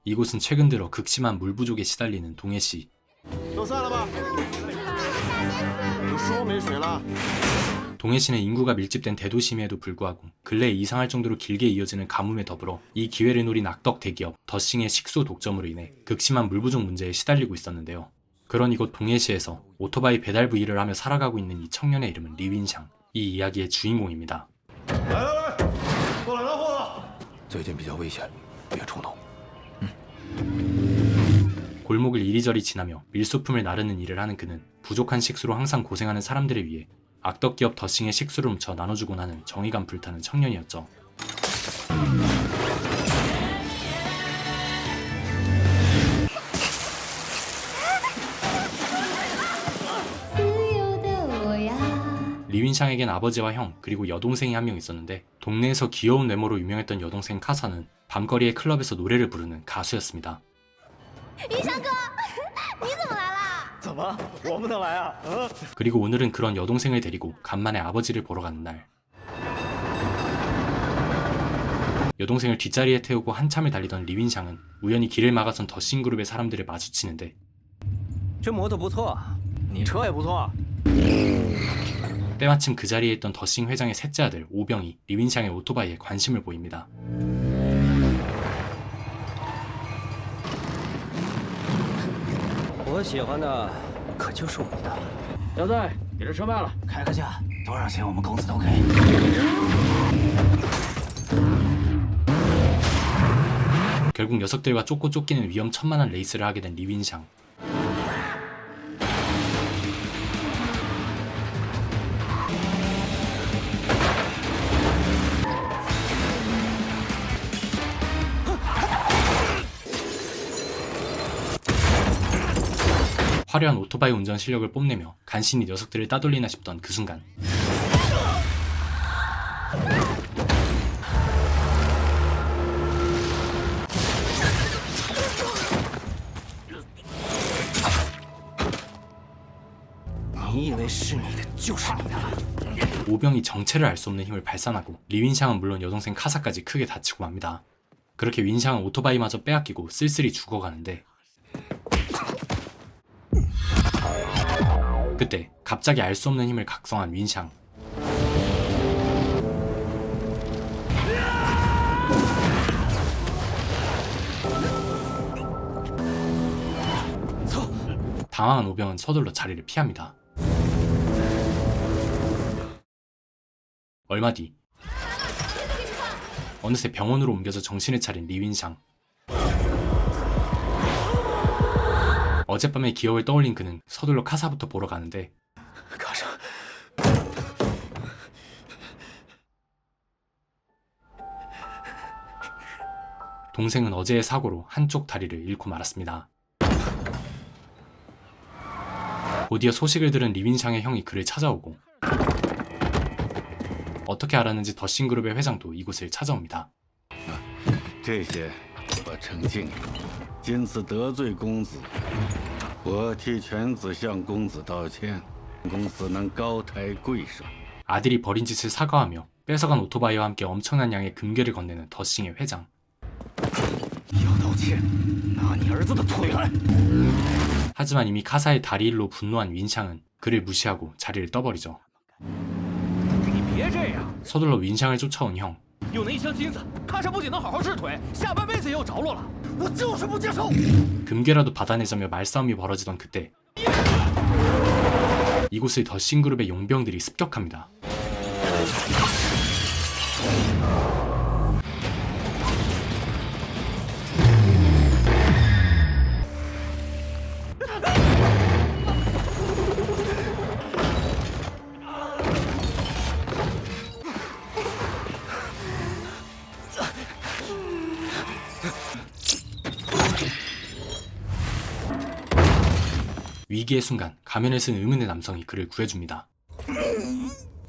이곳은 최근 들어 극심한 물 부족에 시달리는 동해시. 都散了吧，都说没水了。 동해시는 인구가 밀집된 대도심에도 불구하고 근래에 이상할 정도로 길게 이어지는 가뭄에 더불어 이 기회를 노린 악덕 대기업 더싱의 식수 독점으로 인해 극심한 물 부족 문제에 시달리고 있었는데요. 그런 이곳 동해시에서 오토바이 배달부 일을 하며 살아가고 있는 이 청년의 이름은 리윈샹. 이 이야기의 주인공입니다. 来来来，过来拿货了。最近比较危险，别冲动。 골목을 이리저리 지나며 밀소품을 나르는 일을 하는 그는 부족한 식수로 항상 고생하는 사람들을 위해 악덕 기업 더싱의 식수를 훔쳐 나눠주곤 하는 정의감 불타는 청년이었죠. 리윈샹에겐 아버지와 형 그리고 여동생이 한 명 있었는데 동네에서 귀여운 외모로 유명했던 여동생 카사는 밤거리의 클럽에서 노래를 부르는 가수였습니다. 云翔哥，你怎么来啦？怎么，我不能来啊？그리고 오늘은 그런 여동생을 데리고 간만에 아버지를 보러 가는 날. 여동생을 뒷자리에 태우고 한참을 달리던 리윈샹은 우연히 길을 막아선 더싱 그룹의 사람들을 마주치는데 这摩托不错，你车也不错。 때마침 그 자리에 있던 더싱 회장의 셋째 아들 오병이 리윈샹의 오토바이에 관심을 보입니다. 我喜欢的可就是我的。小戴，给这车卖了，开个价，多少钱我们公司都给。 결국 녀석들과 쫓고 쫓기는 위험천만한 레이스를 하게 된 리윈샹. 화려한 오토바이 운전 실력을 뽐내며 간신히 녀석들을 따돌리나 싶던 그 순간 오병이 정체를 알 수 없는 힘을 발산하고 리윈샹은 물론 여동생 카사까지 크게 다치고 맙니다. 그렇게 윈샹은 오토바이마저 빼앗기고 쓸쓸히 죽어가는데 그때 갑자기 알 수 없는 힘을 각성한 윈샹. 당황한 오병은 서둘러 자리를 피합니다. 얼마 뒤 어느새 병원으로 옮겨져 정신을 차린 리윈샹. 어젯밤의 기억을 떠올린 그는 서둘러 카사부터 보러 가는데 가사. 동생은 어제의 사고로 한쪽 다리를 잃고 말았습니다. 곧이어 소식을 들은 리윈샹의 형이 그를 찾아오고 어떻게 알았는지 더싱그룹의 회장도 이곳을 찾아옵니다. 这些我澄清，今次得罪公子，我替犬子向公子道歉，公子能高抬贵手。 아들이 벌인 짓을 사과하며 뺏어간 오토바이와 함께 엄청난 양의 금괴를 건네는 더싱의 회장. 要道歉，拿你儿子的腿来。 하지만 이미 카사의 다리 일로 분노한 윈샹은 그를 무시하고 자리를 떠버리죠. 你别这样， 서둘러 윈샹을 쫓아온 형. 有那一箱金子，卡莎不仅能好好治腿，下半辈子也有着落了。我就是不接受。 금괴라도 받아내자며 말싸움이 벌어지던 그때 이곳을 더싱그룹의 용병들이 습격합니다. 위기의 순간 가면을 쓴 의문의 남성이 그를 구해줍니다.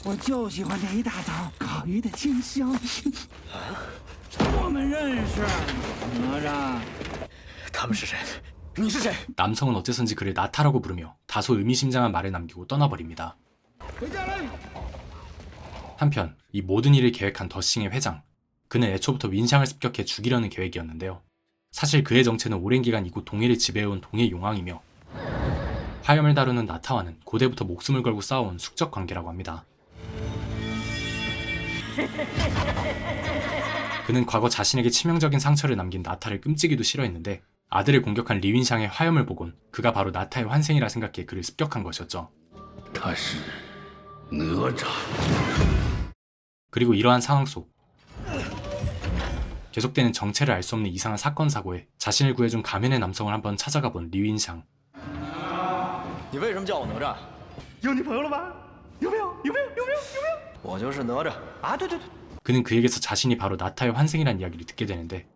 我就喜欢这一大早烤鱼的清香。我们认识，哪吒。他们是谁？你是谁？ 남성은 어째선지 그를 나타라고 부르며 다소 의미심장한 말을 남기고 떠나버립니다. 한편 이 모든 일을 계획한 더싱의 회장. 그는 애초부터 윈샹을 습격해 죽이려는 계획이었는데요. 사실 그의 정체는 오랜 기간 이곳 동해를 지배해온 동해 용왕이며 화염을 다루는 나타와는 고대부터 목숨을 걸고 싸워온 숙적 관계라고 합니다. 그는 과거 자신에게 치명적인 상처를 남긴 나타를 끔찍이도 싫어했는데 아들을 공격한 리윈샹의 화염을 보곤 그가 바로 나타의 환생이라 생각해 그를 습격한 것이었죠. 他是哪吒。 그리고 이러한 상황 속 계속되는 정체를 알 수 없는 이상한 사건 사고에 자신을 구해준 가면의 남성을 한번 찾아가 본 리윈샹. 你为什么叫我哪吒？有女朋友了吗？有没有？有没有？有没有？有没有？我就是哪吒。啊，对对对， 그는 그에게서 자신이 바로 나타의 환생이라는 이야기를 듣게 되는데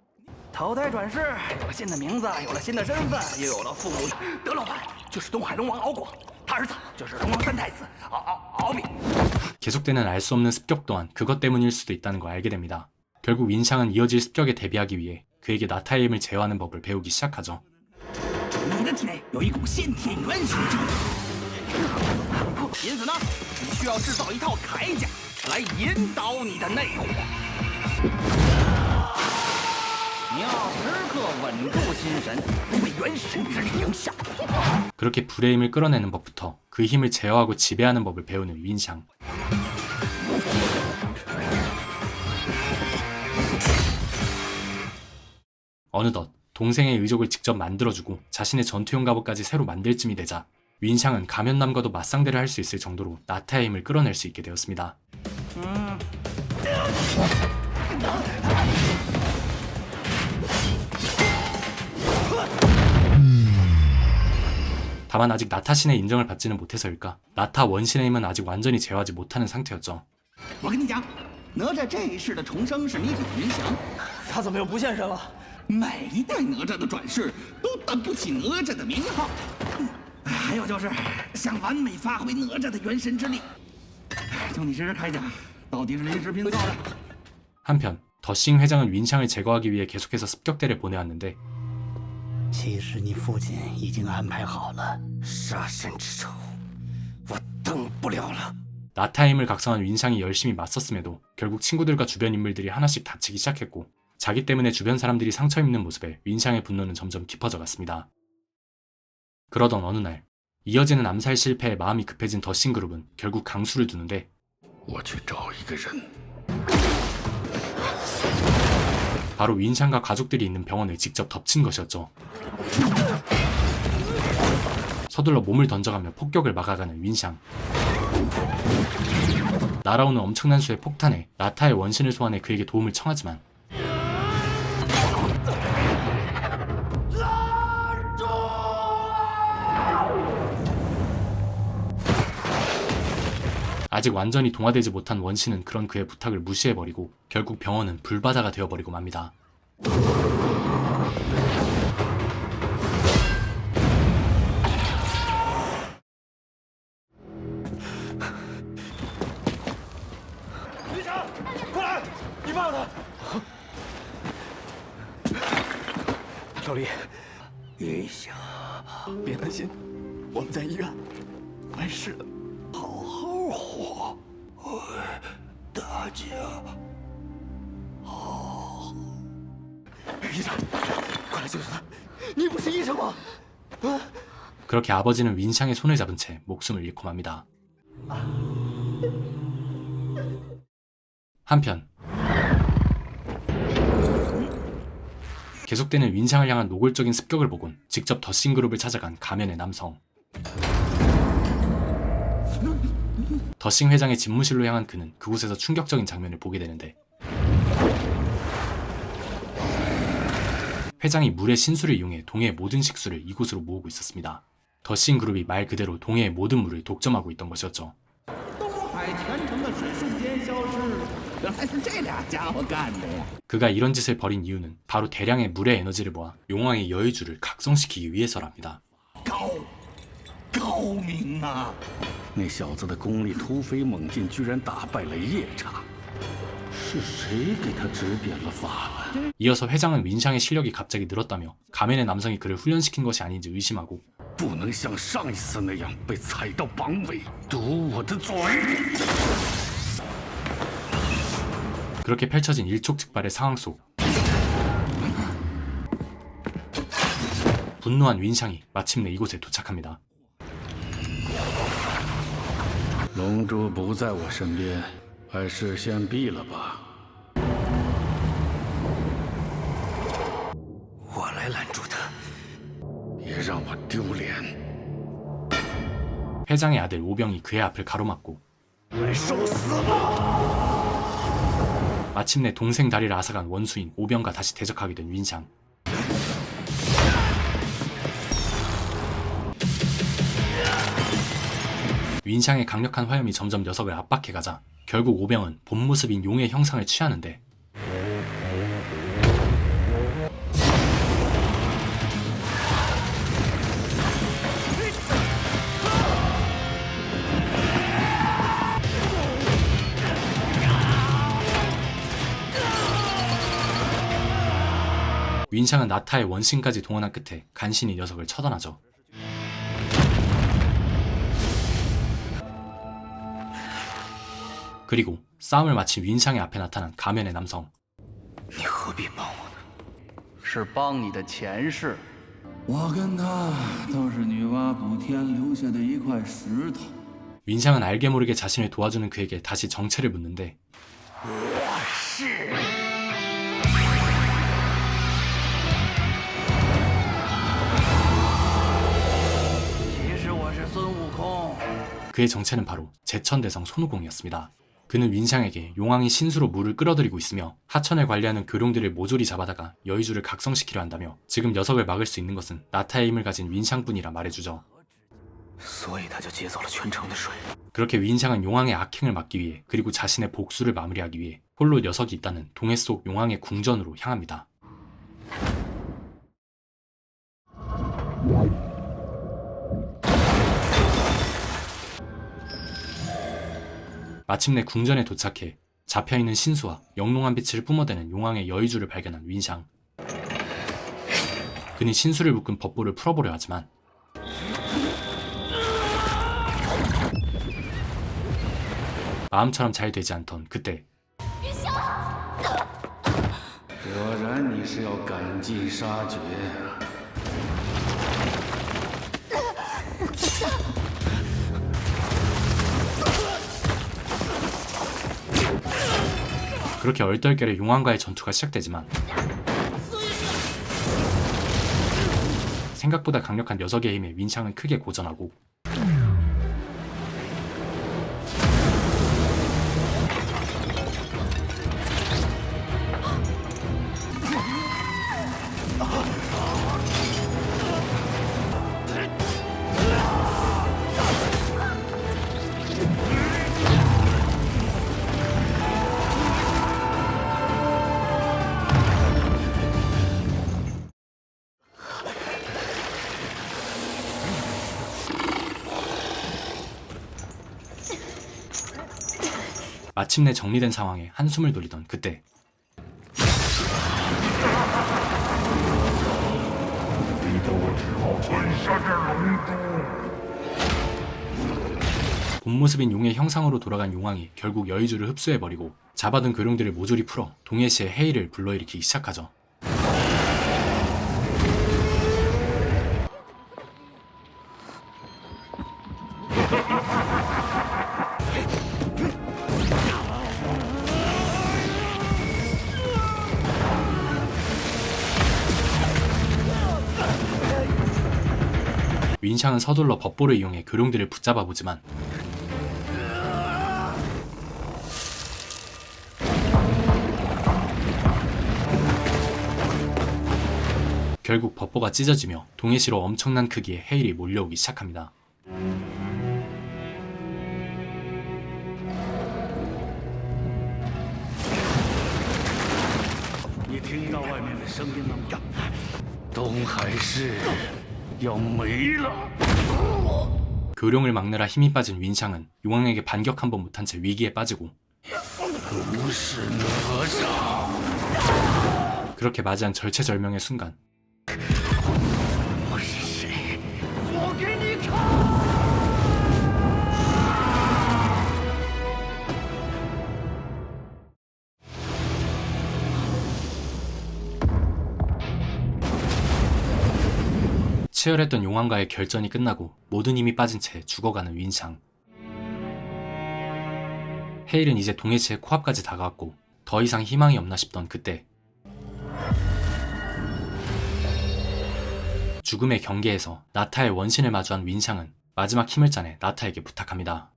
投胎转世，有了新的名字，有了新的身份，又有了父母。德老板就是东海龙王敖广，他儿子就是龙王三太子敖丙。 계속되는 알 수 없는 습격 또한 그것 때문일 수도 있다는 걸 알게 됩니다. 결국 윈샹은 이어질 습격에 대비하기 위해 그에게 나타의 힘을 제어하는 법을 배우기 시작하죠. 你的体内有一股先天元神之力，因此呢，你需要制造一套铠甲来引导你的内火。你要时刻稳住心神，不被元神之力影响。 그렇게 불의 힘을 끌어내는 법부터 그 힘을 제어하고 지배하는 법을 배우는 윈샹. 어느덧 동생의 의족을 직접 만들어주고 자신의 전투용 갑옷까지 새로 만들 쯤이 되자 윈샹은 가면남과도 맞상대를 할 수 있을 정도로 나타의 힘을 끌어낼 수 있게 되었습니다. 다만 아직 나타 신의 인정을 받지는 못해서일까 나타 원신의 힘은 아직 완전히 제어하지 못하는 상태였죠. 我跟你讲，哪吒这一世的重生是你李云祥，他怎么又不现身了？每一代哪吒的转世都担不起哪吒的名号。还有就是想完美发挥哪吒的元神之力，就你这身铠甲到底是临时拼凑的？ 한편 더싱 회장은 윈샹을 제거하기 위해 계속해서 습격대를 보내왔는데 其实你父亲已经安排好了。杀身之仇，我等不了了。 나타의 힘을 각성한 윈샹이 열심히 맞섰음에도 결국 친구들과 주변 인물들이 하나씩 다치기 시작했고 자기 때문에 주변 사람들이 상처 입는 모습에 윈샹의 분노는 점점 깊어져 갔습니다. 그러던 어느 날 이어지는 암살 실패에 마음이 급해진 더싱 그룹은 결국 강수를 두는데 我去找一个人。 바로 윈샹과 가족들이 있는 병원을 직접 덮친 것이었죠. 서둘러 몸을 던져가며 폭격을 막아가는 윈샹. 날아오는 엄청난 수의 폭탄에 나타의 원신을 소환해 그에게 도움을 청하지만 아직 완전히 동화되지 못한 원신은 그런 그의 부탁을 무시해버리고 결국 병원은 불바다가 되어버리고 맙니다.小丽，云祥，别担心，我们在医院，完事了。 好好活，大家好。医生，快来救救他！你不是医生吗？ 그렇게 아버지는 윈샹의 손을 잡은 채 목숨을 잃고 맙니다. 한편 계속되는 윈샹을 향한 노골적인 습격을 보곤 직접 더싱 그룹을 찾아간 가면의 남성. 더싱 회장의 집무실로 향한 그는 그곳에서 충격적인 장면을 보게 되는데 회장이 물의 신수를 이용해 동해의 모든 식수를 이곳으로 모으고 있었습니다. 더싱 그룹이 말 그대로 동해의 모든 물을 독점하고 있던 것이었죠. 东海全城的水瞬间消失，原来是这俩家伙干的呀！ 그가 이런 짓을 벌인 이유는 바로 대량의 물의 에너지를 모아 용왕의 여의주를 각성시키기 위해서랍니다. 高明啊！ 那小子的功力突飞猛进，居然打败了夜叉。是谁给他指点了法门？ 이어서 회장은 윈샹의 실력이 갑자기 늘었다며 가면의 남성이 그를 훈련시킨 것이 아닌지 의심하고 不能像上一次那样被踩到绑尾，堵我的嘴。 그렇게 펼쳐진 일촉즉발의 상황 속 분노한 윈샹이 마침내 이곳에 도착합니다. 龙珠不在我身边，还是先闭了吧。我来拦住他。别让我丢脸！ 회장의 아들 오병이 그의 앞을 가로막고 来受死吧！ 마침내 동생 다리를 앗아간 원수인 오병과 다시 대적하게 된 윈샹. 윈샹의 강력한 화염이 점점 녀석을 압박해가자 결국 오병은 본 모습인 용의 형상을 취하는데 윈샹은 나타의 원신까지 동원한 끝에 간신히 녀석을 처단하죠. 그리고 싸움을 마친 윈샹의 앞에 나타난 가면의 남성. 你何必帮我呢？是帮你的前世。我跟他都是女娲补天留下的一块石头。 윈샹은 알게 모르게 자신을 도와주는 그에게 다시 정체를 묻는데 我是。 其实我是孙悟空。 그의 정체는 바로 제천대성 손오공이었습니다. 그는 윈샹에게 용왕이 신수로 물을 끌어들이고 있으며 하천을 관리하는 교룡들을 모조리 잡아다가 여의주를 각성시키려 한다며 지금 녀석을 막을 수 있는 것은 나타의 힘을 가진 윈샹뿐이라 말해주죠. 所以他就劫走了全城的水。 그렇게 윈샹은 용왕의 악행을 막기 위해 그리고 자신의 복수를 마무리하기 위해 홀로 녀석이 있다는 동해 속 용왕의 궁전으로 향합니다. 마침내 궁전에 도착해 잡혀있는 신수와 영롱한 빛을 뿜어대는 용왕의 여의주를 발견한 윈샹. 그는 신수를 묶은 법보를 풀어보려 하지만 마음처럼 잘 되지 않던 그때 果然你是要赶尽杀绝啊！ 그렇게 얼떨결에 용왕과의 전투가 시작되지만 생각보다 강력한 녀석의 힘에 윈샹은 크게 고전하고 마침내 정리된 상황에 한숨을 돌리던 그때 본 모습인 용의 형상으로 돌아간 용왕이 결국 여의주를 흡수해버리고 잡아둔 교룡들을 모조리 풀어 동해시의 해일을 불러일으키기 시작하죠. 윈샹은 서둘러 법보를 이용해 교룡들을 붙잡아 보지만 결국 법보가 찢어지며 동해시로 엄청난 크기의 해일이 몰려오기 시작합니다. 교룡을 막느라 힘이 빠진 윈샹은 용왕에게 반격 한번 못한 채 위기에 빠지고 그렇게 맞이한 절체절명의 순간 치열했던 용왕과의 결전이 끝나고 모든 힘이 빠진 채 죽어가는 윈샹. 헤일은 이제 동해치의 코앞까지 다가왔고 더 이상 희망이 없나 싶던 그때 죽음의 경계에서 나타의 원신을 마주한 윈샹은 마지막 힘을 짜내 나타에게 부탁합니다.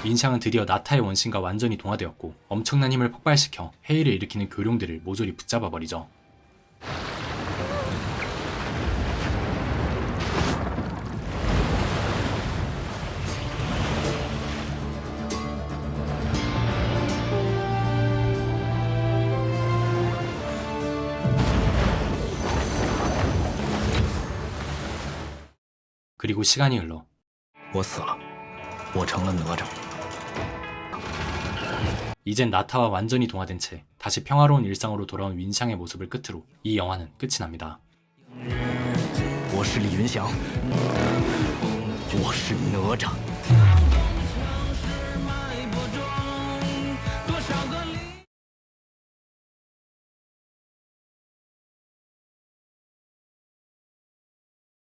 윈샹은 드디어 나타의 원신과 완전히 동화되었고 엄청난 힘을 폭발시켜 헤일을 일으키는 교룡들을 모조리 붙잡아버리죠. 그리고 시간이 흘러 我死了，我成了哪吒。 이젠 나타와 완전히 동화된 채 다시 평화로운 일상으로 돌아온 윈샹의 모습을 끝으로 이 영화는 끝이 납니다. 我是李云祥，我是哪吒。